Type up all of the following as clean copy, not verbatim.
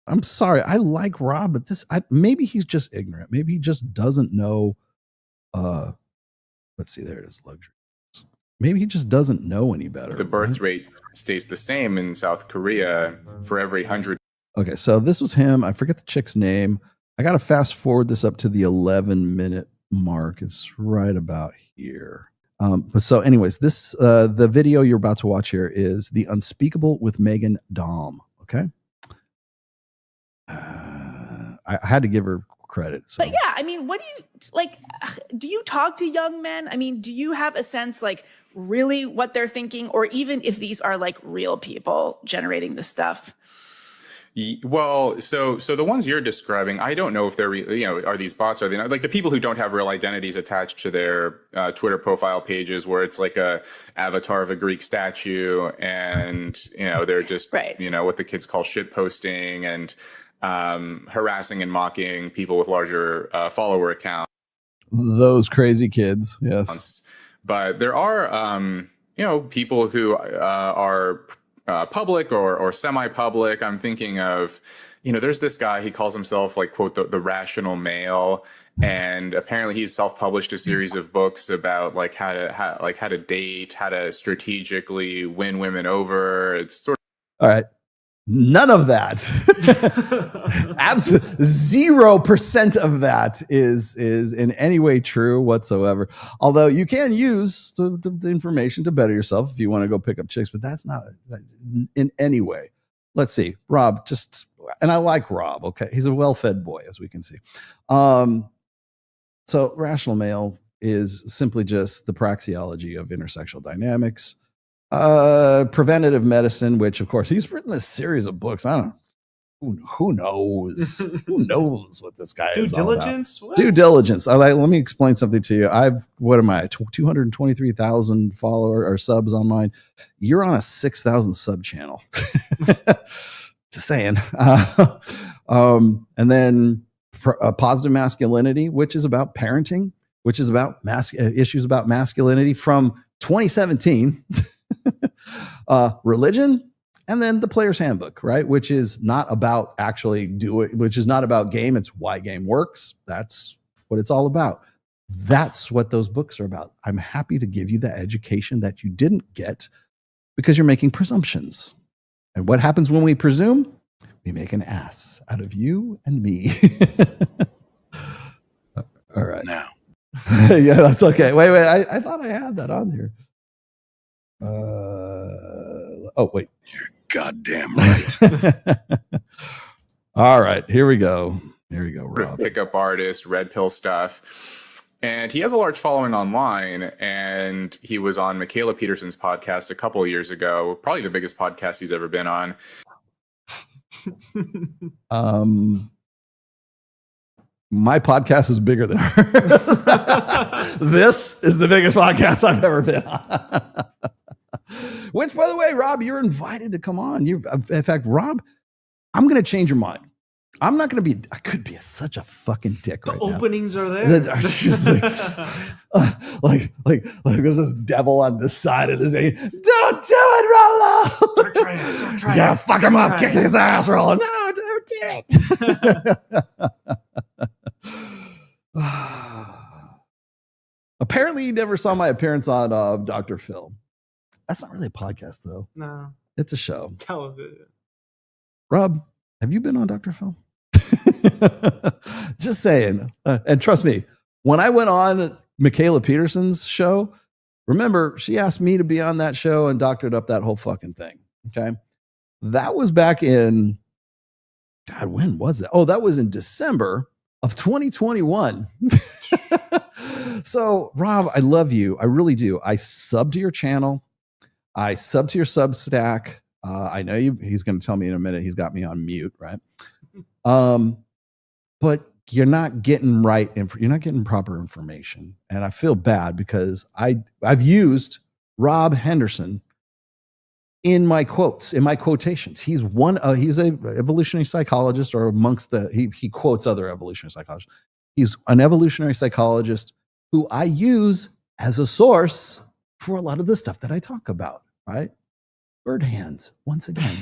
I'm sorry. I like Rob, but maybe he's just ignorant. Maybe he just doesn't know. Let's see. There it is. Luxury. Maybe he just doesn't know any better. The birth rate stays the same in South Korea for every 100. Okay, so this was him. I forget the chick's name. I got to fast forward this up to the 11-minute mark. It's right about here. But so, anyways, the video you're about to watch here is The Unspeakable with Megan Daum. Okay. I had to give her credit. So. But yeah, I mean, what do you like? Do you talk to young men? I mean, do you have a sense like really what they're thinking, or even if these are like real people generating this stuff? Well, so the ones you're describing, I don't know if they're, are these bots? Are they not? Like the people who don't have real identities attached to their Twitter profile pages, where it's like a avatar of a Greek statue, and they're just right. What the kids call shit posting and harassing and mocking people with larger follower accounts. Those crazy kids, yes. But there are people who are public or semi-public. I'm thinking of, there's this guy, he calls himself like, quote, the rational male. And apparently he's self-published a series of books about like how to date, how to strategically win women over. It's sort of. All right. None of that. Absolutely 0% of that is in any way true whatsoever. Although you can use the information to better yourself if you want to go pick up chicks, but that's not in any way. Let's see. Rob, and I like Rob. Okay. He's a well-fed boy, as we can see. So rational male is simply just the praxeology of intersexual dynamics. Preventative medicine, which of course he's written this series of books. I don't know. Who knows? Who knows what this guy is all about? Due diligence. Let me explain something to you. What am I? 223,000 followers or subs on mine. You're on a 6,000 sub channel. Just saying. And then positive masculinity, which is about parenting, which is about issues about masculinity from 2017. Religion, and then the player's handbook, right? Which is not about which is not about game. It's why game works. That's what it's all about. That's what those books are about. I'm happy to give you the education that you didn't get because you're making presumptions. And what happens when we presume? We make an ass out of you and me. All right. Now. Yeah, that's okay. Wait. I thought I had that on here. Oh, wait. You're goddamn right. All right. Here we go, Rob. Pickup artist, red pill stuff. And he has a large following online. And he was on Michaela Peterson's podcast a couple of years ago. Probably the biggest podcast he's ever been on. My podcast is bigger than hers. This is the biggest podcast I've ever been on. Which, by the way, Rob, you're invited to come on. In fact, Rob, I'm going to change your mind. I'm not going to be. I could be such a fucking dick right now. The openings are there. like there's this devil on this side of this. Don't do it, Rollo. Don't try it. Don't try it. Yeah, fuck him up. Kick his ass, Rollo. No, don't do it. Apparently, you never saw my appearance on Dr. Phil. That's not really a podcast, though. No. It's a show. Television. Rob, have you been on Dr. Phil? Just saying. And trust me, when I went on Michaela Peterson's show, remember, she asked me to be on that show and doctored up that whole fucking thing. Okay. That was back in, God, when was that? Oh, that was in December of 2021. So, Rob, I love you. I really do. I sub to your channel. I sub to your Substack. I know he's going to tell me in a minute. He's got me on mute, right? But you're not getting you're not getting proper information. And I feel bad because I've used Rob Henderson in my quotes, in my quotations. He's a evolutionary psychologist, or amongst he quotes other evolutionary psychologists. He's an evolutionary psychologist who I use as a source for a lot of the stuff that I talk about, right? bird hands once again.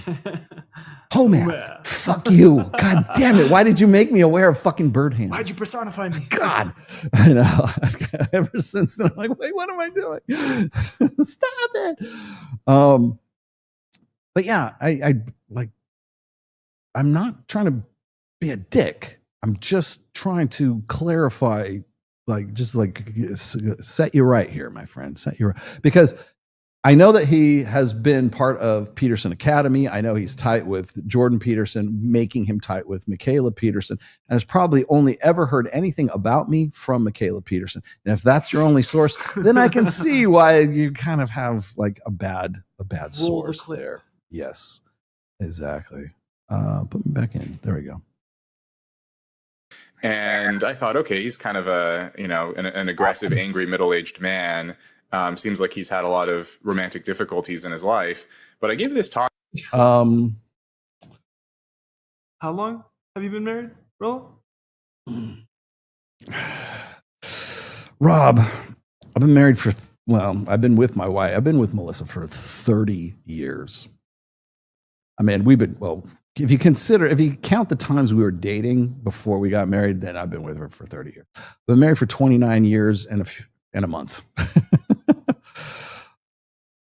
Oh man, Yeah. fuck you. God damn it. Why did you make me aware of fucking bird hands? Why'd you personify me? God, I know. Ever since then, I'm like, wait, what am I doing? Stop it. But yeah, I like, I'm not trying to be a dick. I'm just trying to clarify, like, just like set you right here, my friend. Set you right. Because I know that he has been part of Peterson Academy. I know he's tight with Jordan Peterson, making him tight with Michaela Peterson, and has probably only ever heard anything about me from Michaela Peterson. And if that's your only source, then I can see why you kind of have like a bad source there. Yes, exactly. Put me back in. There we go. And I thought, okay, he's kind of a, an aggressive, angry, middle-aged man. Seems like he's had a lot of romantic difficulties in his life. But I gave this talk. How long have you been married, Rollo? Rob, I've been married for, I've been with my wife. I've been with Melissa for 30 years. I mean, if you count the times we were dating before we got married, then I've been with her for 30 years. I've been married for 29 years and a month.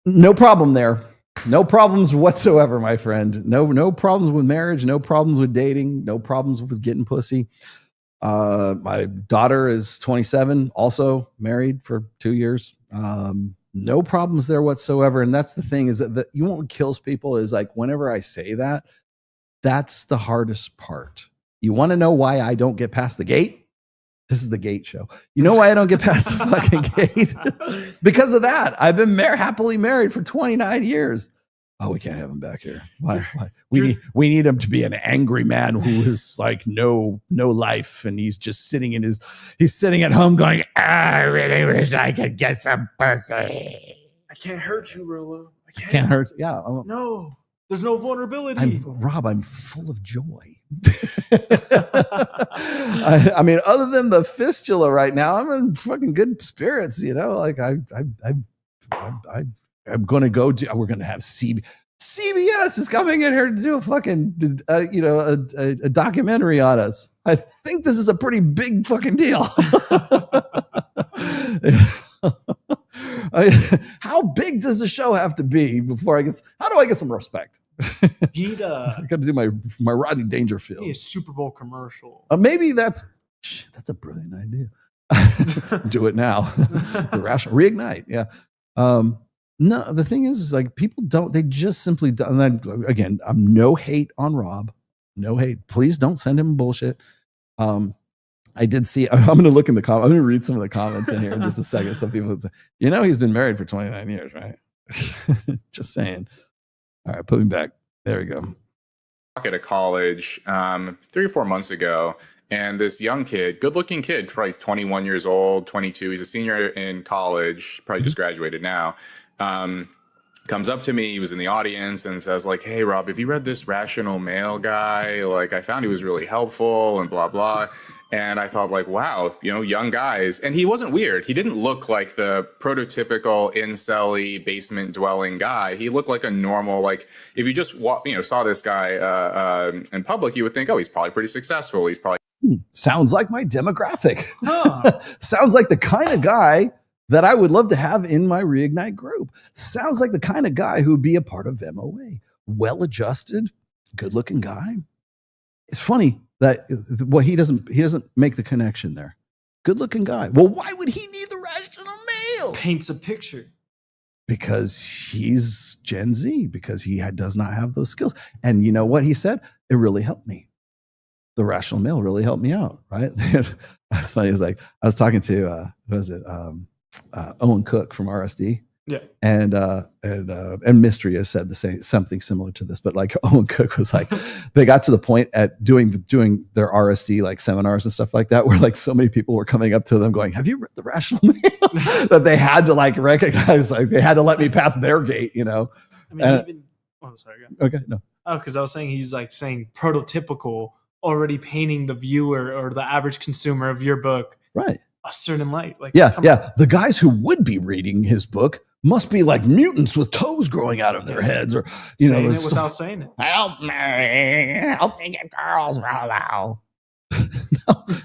No problem there. No problems whatsoever, my friend. No problems with marriage. No problems with dating. No problems with getting pussy. My daughter is 27, also married for 2 years. No problems there whatsoever. And that's the thing, is that you know what kills people is like, whenever I say that, that's the hardest part. You want to know why I don't get past the gate? This is the gate show. You know why I don't get past the fucking gate? Because of that. I've been happily married for 29 years. Oh, we can't have him back here. Why? We need him to be an angry man who is like no life, and he's just sitting at home going, I really wish I could get some pussy. I can't hurt you, Rollo. I Can't hurt. Yeah. No, there's no vulnerability. Rob, I'm full of joy. I mean, other than the fistula right now, I'm in fucking good spirits. Like I'm going to go to. We're going to have CBS is coming in here to do a fucking a documentary on us. I think this is a pretty big fucking deal. How big does the show have to be before how do I get some respect? I got to do my Rodney Dangerfield. A Super Bowl commercial. Maybe that's a brilliant idea. Do it now. The rational reignite. Yeah. No, the thing is like people they just simply don't. And then, again, I'm no hate on Rob. No hate. Please don't send him bullshit. I did see, I'm going to look in the comments. I'm going to read some of the comments in here in just a second. Some people would say, he's been married for 29 years, right? Just saying. All right, put me back. There we go. At a college 3 or 4 months ago, and this young kid, good-looking kid, probably 21 years old, 22. He's a senior in college, probably just graduated now. Comes up to me, he was in the audience, and says like, hey, Rob, have you read this Rational Male guy? Like, I found he was really helpful and blah, blah. And I thought like, wow, young guys. And he wasn't weird. He didn't look like the prototypical incel-y basement dwelling guy. He looked like a normal, like if you just saw this guy in public, you would think, oh, he's probably pretty successful. He's probably sounds like my demographic. Sounds like the kind of guy that I would love to have in my Reignite group. Sounds like the kind of guy who would be a part of MOA. Well-adjusted, good-looking guy. It's funny that he doesn't make the connection there. Good-looking guy. Well, why would he need the Rational Male? Paints a picture. Because he's Gen Z. Because he does not have those skills. And you know what he said? It really helped me. The Rational Male really helped me out. Right? That's funny. It was like I was talking to Owen Cook from RSD. Yeah. And Mystery has said something similar to this, but like Owen Cook was like, they got to the point at doing their RSD like seminars and stuff like that, where like so many people were coming up to them going, have you read the Rational Male? That they had to like recognize, like they had to let me pass their gate, I mean, sorry. Okay. No. Oh, because I was saying he's like saying prototypical, already painting the viewer or the average consumer of your book. Right. A certain light. Like, yeah. The guys who would be reading his book must be like mutants with toes growing out of their heads, or saying it without saying it. Help me get girls, Rollo.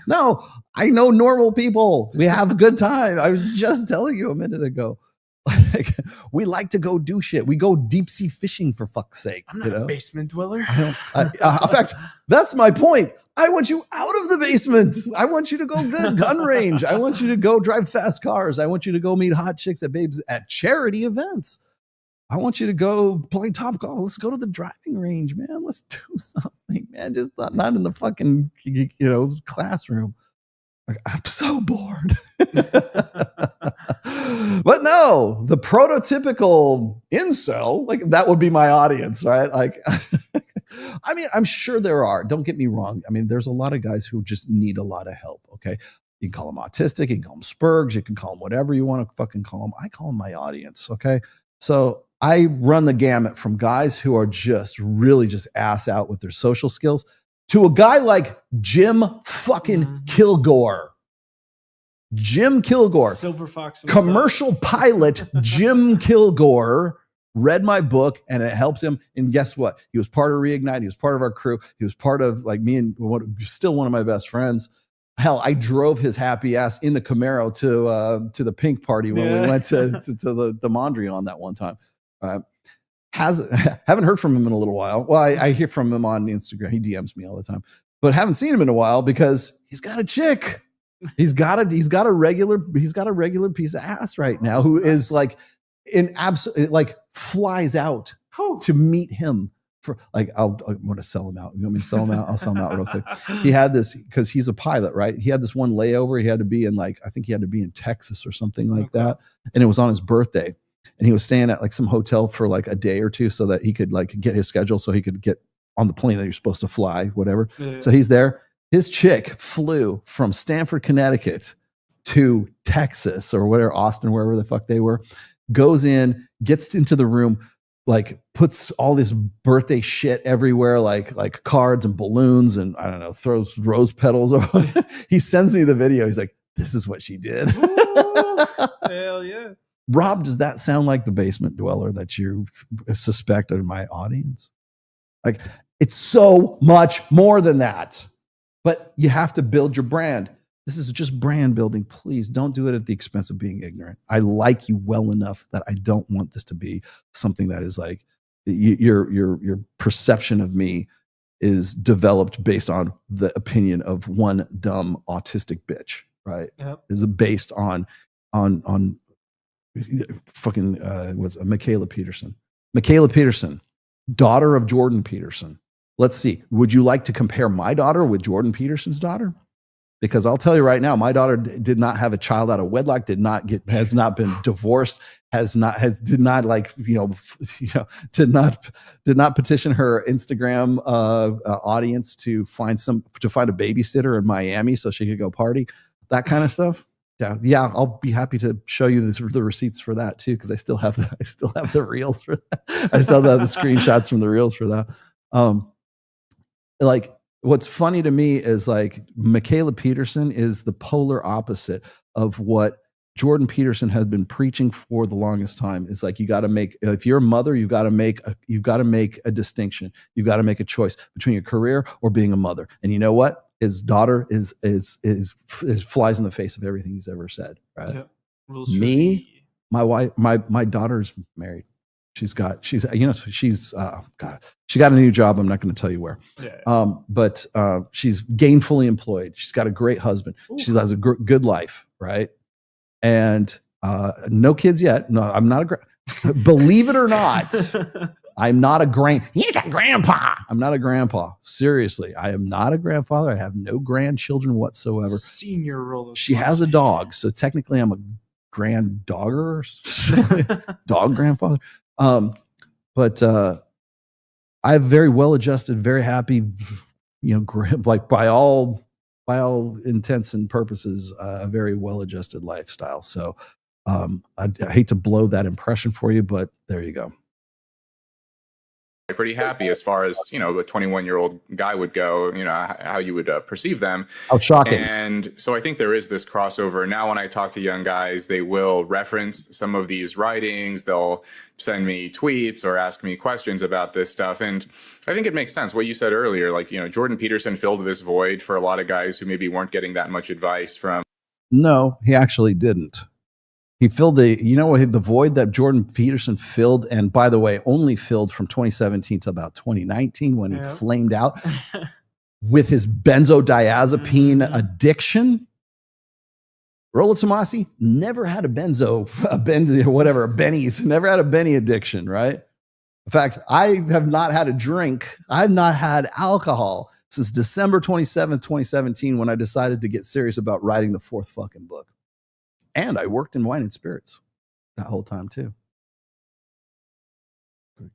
No, I know normal people. We have a good time. I was just telling you a minute ago. Like, we like to go do shit. We go deep sea fishing, for fuck's sake. I'm not a basement dweller. In fact, that's my point. I want you out of the basement. I want you to go gun range. I want you to go drive fast cars. I want you to go meet hot chicks at charity events. I want you to go play top golf. Let's go to the driving range, man. Let's do something, man. Just not in the fucking, classroom. Like, I'm so bored. But no, the prototypical incel, like that would be my audience, right? Like, I mean, I'm sure there are. Don't get me wrong. I mean, there's a lot of guys who just need a lot of help. Okay. You can call them autistic. You can call them spurgs. You can call them whatever you want to fucking call them. I call them my audience. Okay. So I run the gamut from guys who are just really just ass out with their social skills to a guy like Jim fucking Kilgore. Jim Kilgore, Silver Fox, commercial pilot Jim Kilgore, read my book and it helped him. And guess what? He was part of Reignite. He was part of our crew. He was part of like me and still one of my best friends. Hell, I drove his happy ass in the Camaro to the pink party when we went to the Mondrian that one time. Haven't heard from him in a little while. Well, I hear from him on Instagram. He DMs me all the time, but haven't seen him in a while because he's got a chick. He's got a regular piece of ass right now who is like flies out to meet him for like, I want to sell him out. You want me to sell him out? I'll sell him out real quick. He had this because he's a pilot, right? He had this one layover. He had to be in I think he had to be in Texas or something like that. And it was on his birthday. And he was staying at like some hotel for like a day or two so that he could like get his schedule so he could get on the plane that you're supposed to fly, whatever. Yeah. So he's there. His chick flew from Stamford, Connecticut to Texas or whatever, Austin, wherever the fuck they were, goes in, gets into the room, like puts all this birthday shit everywhere, like cards and balloons and I don't know, throws rose petals. He sends me the video. He's like, this is what she did. Ooh, hell yeah. Rob, does that sound like the basement dweller that you suspect of my audience? Like, it's so much more than that. But you have to build your brand. This is just brand building. Please don't do it at the expense of being ignorant. I like you well enough that I don't want this to be something that is like your perception of me is developed based on the opinion of one dumb autistic bitch, right? Yep. Is based on fucking what's Michaela Peterson. Michaela Peterson, daughter of Jordan Peterson. Let's see. Would you like to compare my daughter with Jordan Peterson's daughter? Because I'll tell you right now, my daughter did not have a child out of wedlock, has not been divorced, did not petition her Instagram audience to find a babysitter in Miami so she could go party, that kind of stuff. Yeah, I'll be happy to show you the receipts for that too, because I still have the reels for that. I still have the screenshots from the reels for that. Like, what's funny to me is like Michaela Peterson is the polar opposite of what Jordan Peterson has been preaching for the longest time. It's like, you got to make, if you're a mother, you've got to make a distinction. You've got to make a choice between your career or being a mother. And you know what? His daughter is flies in the face of everything he's ever said. Right? Yeah. Me, my wife, my daughter's married. She got a new job. I'm not going to tell you where, but she's gainfully employed. She's got a great husband. Ooh. She has a good life, right? And no kids yet. No, I'm not believe it or not, I'm not he's a grandpa. I'm not a grandpa. Seriously, I am not a grandfather. I have no grandchildren whatsoever. Senior Rollo. She has a dog, so technically I'm a grand-dogger, dog grandfather. But I'm very well-adjusted, very happy, like by all intents and purposes, a very well-adjusted lifestyle. So I hate to blow that impression for you, but there you go. pretty happy as far as, you know, a 21-year-old guy would go, you know, how you would perceive them. How shocking. And so I think there is this crossover. Now, when I talk to young guys, they will reference some of these writings. They'll send me tweets or ask me questions about this stuff. And I think it makes sense what you said earlier. Like, you know, Jordan Peterson filled this void for a lot of guys who maybe weren't getting that much advice from. No, he actually didn't. He filled the void that Jordan Peterson filled, and by the way, only filled from 2017 to about 2019 when he flamed out with his benzodiazepine addiction. Rollo Tomasi never had a Benny's, never had a Benny addiction, right? In fact, I have not had a drink. I've not had alcohol since December 27th, 2017, when I decided to get serious about writing the 4th fucking book. And I worked in wine and spirits that whole time too.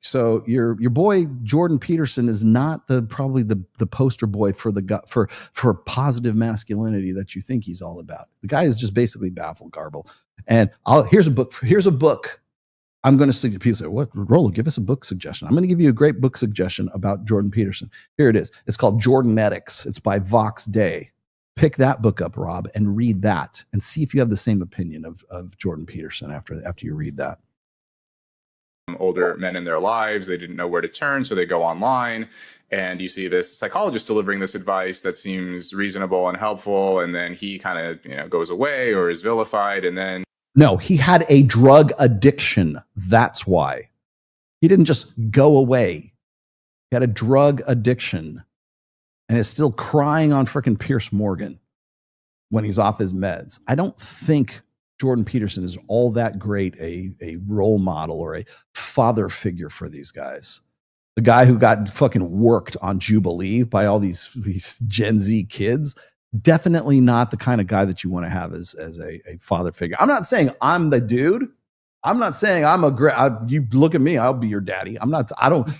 So your boy Jordan Peterson is not probably the poster boy for positive masculinity that you think he's all about. The guy is just basically baffled garble. And here's a book. I'm going to suggest. People say, "What, Rollo? Give us a book suggestion." I'm going to give you a great book suggestion about Jordan Peterson. Here it is. It's called Jordanetics. It's by Vox Day. Pick that book up, Rob, and read that and see if you have the same opinion of Jordan Peterson after you read that. Older men in their lives, they didn't know where to turn, so they go online, and you see this psychologist delivering this advice that seems reasonable and helpful, and then he kind of, you know, goes away or is vilified, and then... No, he had a drug addiction. That's why. He didn't just go away. He had a drug addiction. And is still crying on frickin' Pierce Morgan when he's off his meds. I don't think Jordan Peterson is all that great a role model or a father figure for these guys. The guy who got fucking worked on Jubilee by all these Gen Z kids, definitely not the kind of guy that you want to have as a father figure. I'm not saying I'm the dude. I'm not saying I'm you look at me, I'll be your daddy.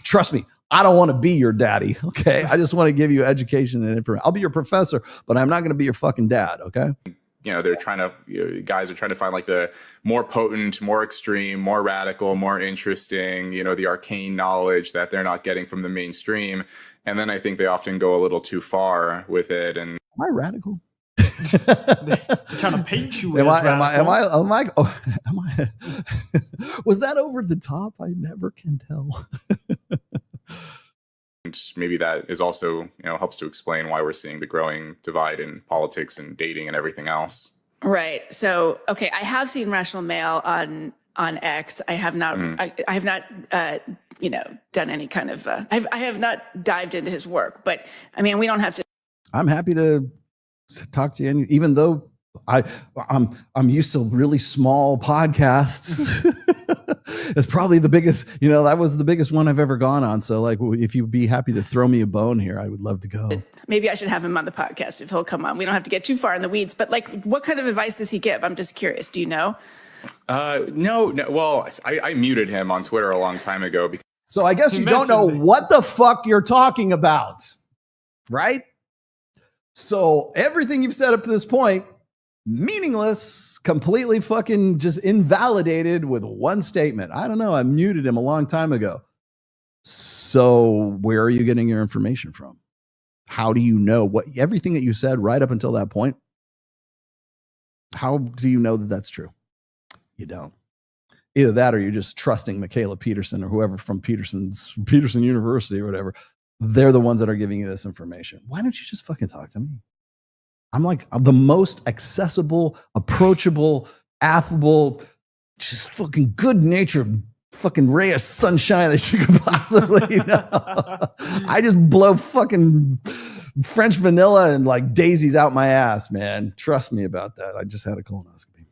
Trust me. I don't want to be your daddy, okay? I just want to give you education and information. I'll be your professor, but I'm not going to be your fucking dad, okay? You know, guys are trying to find like the more potent, more extreme, more radical, more interesting, you know, the arcane knowledge that they're not getting from the mainstream. And then I think they often go a little too far with it. And am I radical? They're trying to paint you as radical. Am I was that over the top? I never can tell. And maybe that is also, you know, helps to explain why we're seeing the growing divide in politics and dating and everything else. Right. So, okay, I have seen Rational Male on X. I have not. I have not. Done any kind of. I have not dived into his work. But I mean, we don't have to. I'm happy to talk to you, even though I'm used to really small podcasts. It's probably the biggest, that was the biggest one I've ever gone on. So like, if you'd be happy to throw me a bone here, I would love to go. Maybe I should have him on the podcast if he'll come on. We don't have to get too far in the weeds, but like, what kind of advice does he give? I'm just curious. Do you know? No. Well, I muted him on Twitter a long time ago. So I guess you don't know what the fuck you're talking about, right? So everything you've said up to this point, meaningless, completely fucking just invalidated with one statement. I don't know. I muted him a long time ago. So where are you getting your information from? How do you know everything that you said right up until that point? How do you know that that's true? You don't. Either that or you're just trusting Michaela Peterson or whoever from Peterson University or whatever. They're the ones that are giving you this information. Why don't you just fucking talk to me? I'm the most accessible, approachable, affable, just fucking good-natured fucking ray of sunshine that you could possibly know. I just blow fucking French vanilla and like daisies out my ass, man. Trust me about that. I just had a colonoscopy.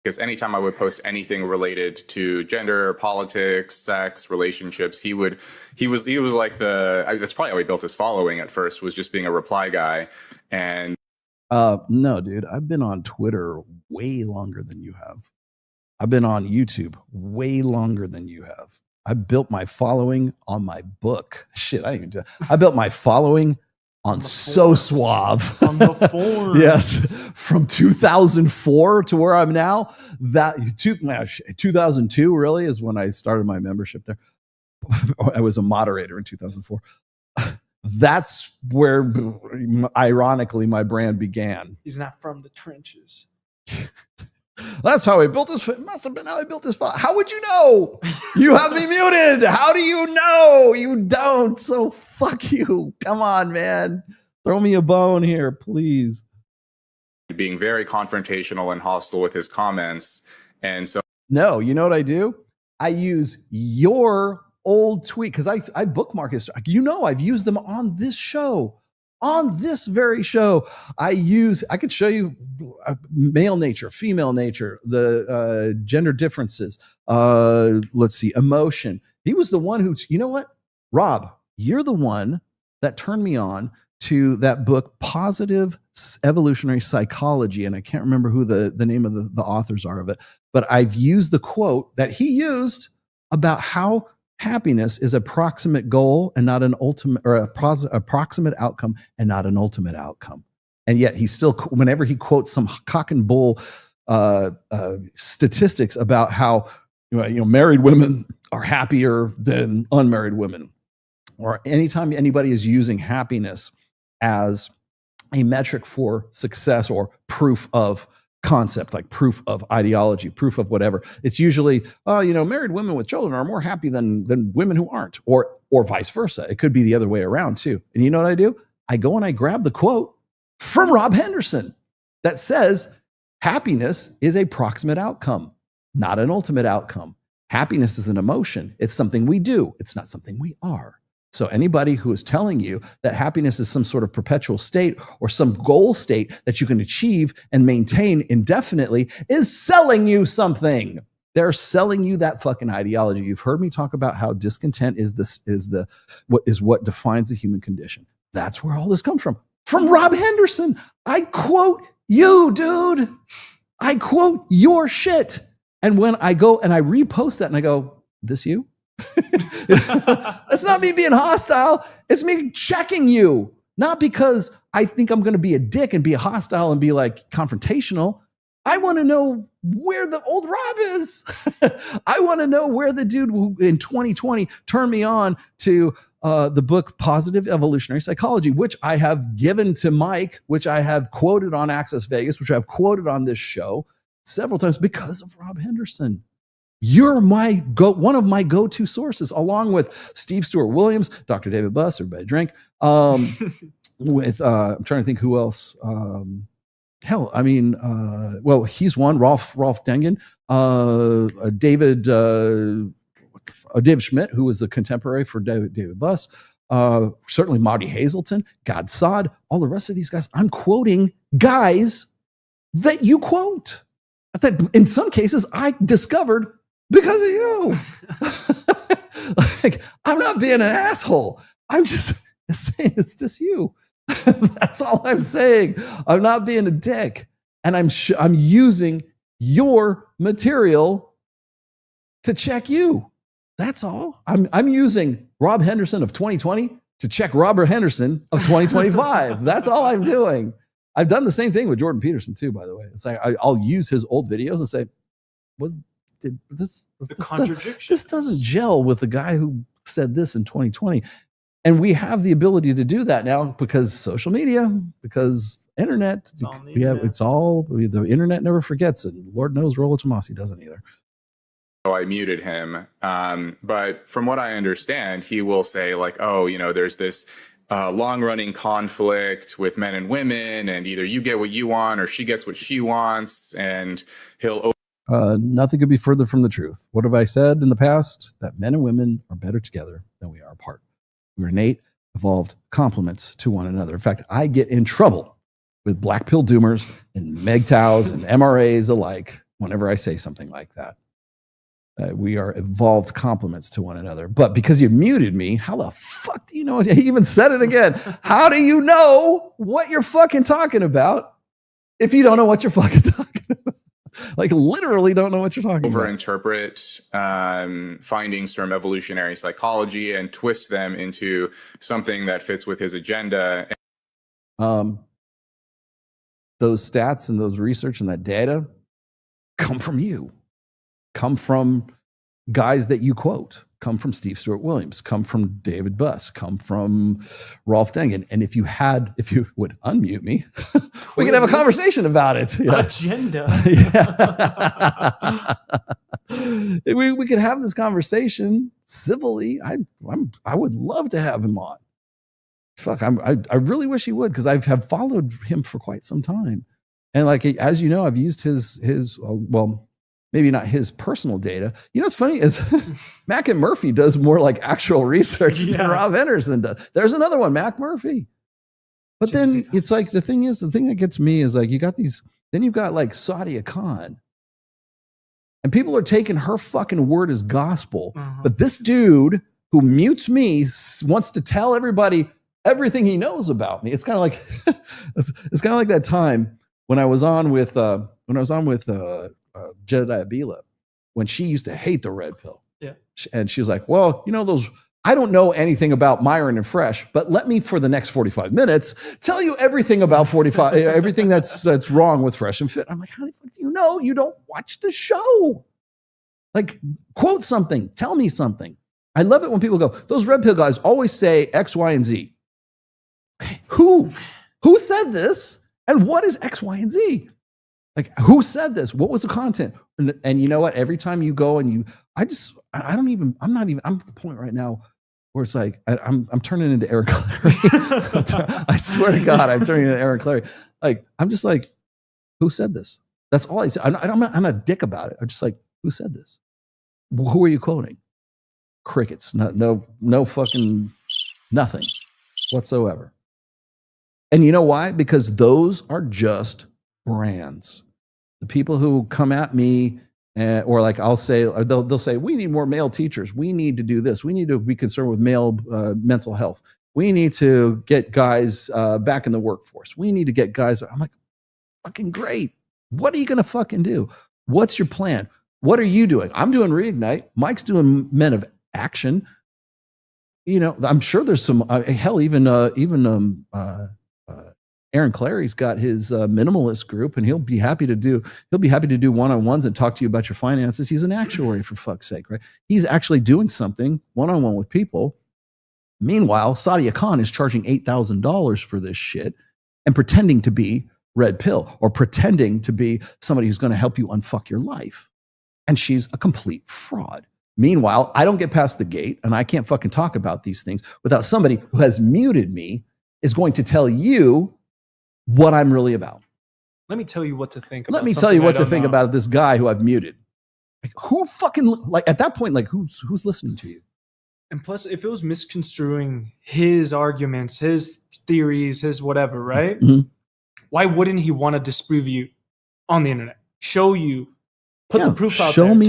Because anytime I would post anything related to gender, politics, sex, relationships, he was like that's probably how he built his following at first, was just being a reply guy. And no, dude, I've been on Twitter way longer than you have. I've been on YouTube way longer than you have. I built my following on my book. Shit, I built my following on the So forums. Suave. On the forums. Yes, from 2004 to where I'm now. 2002 really is when I started my membership there. I was a moderator in 2004. That's where, ironically, my brand began. He's not from the trenches. That's how he built his. Must have been how he built his. How would you know? You have me muted. How do you know? You don't. So fuck you. Come on, man. Throw me a bone here, please. Being very confrontational and hostile with his comments, and so No, you know what I do? I use your old tweet because I bookmark his. You know, I've used them on this show. On this very show, I could show you male nature, female nature, the gender differences. Let's see, emotion. He was the one who, you know what? Rob, you're the one that turned me on to that book, Positive Evolutionary Psychology. And I can't remember who the name of the authors are of it, but I've used the quote that he used about how happiness is a proximate goal and not an ultimate, or a proximate outcome and not an ultimate outcome. And yet he still, whenever he quotes some cock and bull statistics about how married women are happier than unmarried women, or anytime anybody is using happiness as a metric for success or proof of concept, like proof of ideology, proof of whatever, it's usually, married women with children are more happy than women who aren't, or vice versa. It could be the other way around too. And you know what I do? I go and I grab the quote from Rob Henderson that says happiness is a proximate outcome, not an ultimate outcome. Happiness is an emotion. It's something we do. It's not something we are. So anybody who is telling you that happiness is some sort of perpetual state or some goal state that you can achieve and maintain indefinitely is selling you something. They're selling you that fucking ideology. You've heard me talk about how discontent is what defines the human condition. That's where all this comes from. From Rob Henderson. I quote you, dude. I quote your shit. And when I go and I repost that and I go, this you? It's not me being hostile. It's me checking you. Not because I think I'm going to be a dick and be hostile and be like confrontational. I want to know where the old Rob is. I want to know where the dude who in 2020 turned me on to the book Positive Evolutionary Psychology, which I have given to Mike, which I have quoted on Access Vegas, which I've quoted on this show several times because of Rob Henderson. You're one of my go-to sources, along with Steve Stewart Williams, Dr. David Buss, everybody drink. With I'm trying to think who else. He's one. Rolf Dengen, David Schmidt, who was the contemporary for David Buss. Certainly Marty Hazelton, God Sod, all the rest of these guys. I'm quoting guys that you quote. That in some cases I discovered because of you. Like, I'm not being an asshole. I'm just saying, it's this you. That's all I'm saying. I'm not being a dick. And I'm using your material to check you. That's all. I'm using Rob Henderson of 2020 to check Robert Henderson of 2025. That's all I'm doing. I've done the same thing with Jordan Peterson too, by the way. It's like I'll use his old videos and say, this doesn't gel with the guy who said this in 2020. And we have the ability to do that now because social media, because internet. The internet never forgets, and Lord knows Rollo Tomasi doesn't either. So I muted him. But from what I understand, he will say like, there's this long-running conflict with men and women, and either you get what you want or she gets what she wants, and he'll nothing could be further from the truth. What have I said in the past? That men and women are better together than we are apart. We're innate, evolved complements to one another. In fact, I get in trouble with black pill doomers and MGTOWs and MRAs alike whenever I say something like that. We are evolved complements to one another. But because you muted me, how the fuck do you know? He even said it again. How do you know what you're fucking talking about if you don't know what you're fucking talking about? Like, literally don't know what you're talking about. Overinterpret findings from evolutionary psychology and twist them into something that fits with his agenda. those stats and those research and that data come from you, come from guys that you quote, come from Steve Stewart Williams, come from David Buss, come from Rolf Dengen. And if you would unmute me, we could have a conversation about it. Agenda. We could have this conversation civilly. I would love to have him on. Fuck, I really wish he would, because I have followed him for quite some time. And like, as you know, I've used his well, maybe not his personal data. You know what's funny is Mac and Murphy does more like actual research than Rob Henderson does. There's another one, Mac Murphy. But then it's like, the thing that gets me is like, you've got like Sadia Khan. And people are taking her fucking word as gospel. But this dude who mutes me wants to tell everybody everything he knows about me. It's kind of like it's kind of like that time when I was on with Jedediah Bila, when she used to hate the red pill. Yeah. And she was like, well, you know, I don't know anything about Myron and Fresh, but let me, for the next 45 minutes, tell you everything about everything that's wrong with Fresh and Fit. I'm like, how the fuck do you know? You don't watch the show. Like, quote something, tell me something. I love it when people go, those red pill guys always say X, Y, and Z. Okay, who said this? And what is X, Y, and Z? Like, who said this? What was the content? And you know what? Every time you go and I'm at the point right now where it's like, I'm turning into Eric Clary. I swear to God, I'm turning into Eric Clary. Like, I'm just like, who said this? That's all I say. I'm not a dick about it. I'm just like, who said this? Who are you quoting? Crickets. No fucking nothing whatsoever. And you know why? Because those are just brands. The people who come at me, or like I'll say, or they'll say, we need more male teachers. We need to do this. We need to be concerned with male mental health. We need to get guys back in the workforce. We need to get guys. I'm like, fucking great. What are you going to fucking do? What's your plan? What are you doing? I'm doing Reignite. Mike's doing Men of Action. You know, I'm sure there's some, hell, even Aaron Clary's got his minimalist group, and he'll be happy to do one-on-ones and talk to you about your finances. He's an actuary, for fuck's sake, right? He's actually doing something one-on-one with people. Meanwhile, Sadia Khan is charging $8,000 for this shit and pretending to be red pill, or pretending to be somebody who's going to help you unfuck your life. And she's a complete fraud. Meanwhile, I don't get past the gate, and I can't fucking talk about these things without somebody who has muted me is going to tell you what I'm really about. Let me tell you what to think about. Let me tell you what to think about this guy who I've muted. Like, who fucking, like, at that point, like, who's listening to you? And plus, if it was misconstruing his arguments, his theories, his whatever, right? Mm-hmm. Why wouldn't he want to disprove you on the internet? Show you, put the proof out show there. Me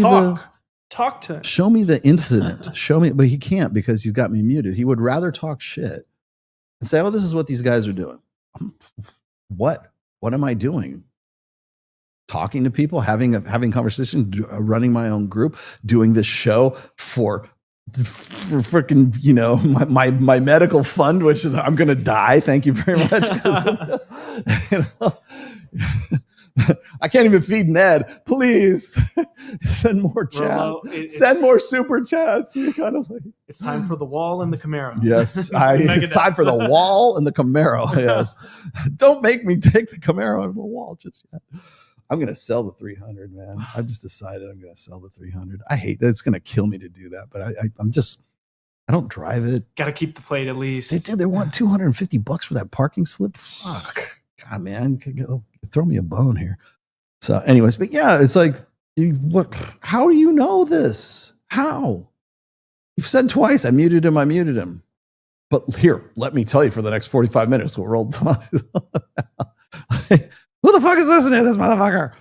talk to him. Show me the incident. Show me, but he can't, because he's got me muted. He would rather talk shit and say, oh, this is what these guys are doing. What am I doing? Talking to people, having conversations, running my own group, doing this show for freaking, you know, my medical fund, which is, I'm going to die. Thank you very much. You know, I can't even feed Ned. Please send more chat. Rollo, send more super chats. We gotta, like, it's time for the wall and the Camaro. Yes, it's time for the wall and the Camaro. Yes, don't make me take the Camaro out of the wall just yet. I'm gonna sell the 300, man. I've just decided I'm gonna sell the 300. I hate that. It's gonna kill me to do that, but I don't drive it. Got to keep the plate at least. They want $250 for that parking slip. Fuck, God, man, throw me a bone here. So, anyways, but yeah, it's like, what? How do you know this? How? You've said twice, I muted him. But here, let me tell you, for the next 45 minutes, what we're all talking about. Who the fuck is listening to this motherfucker?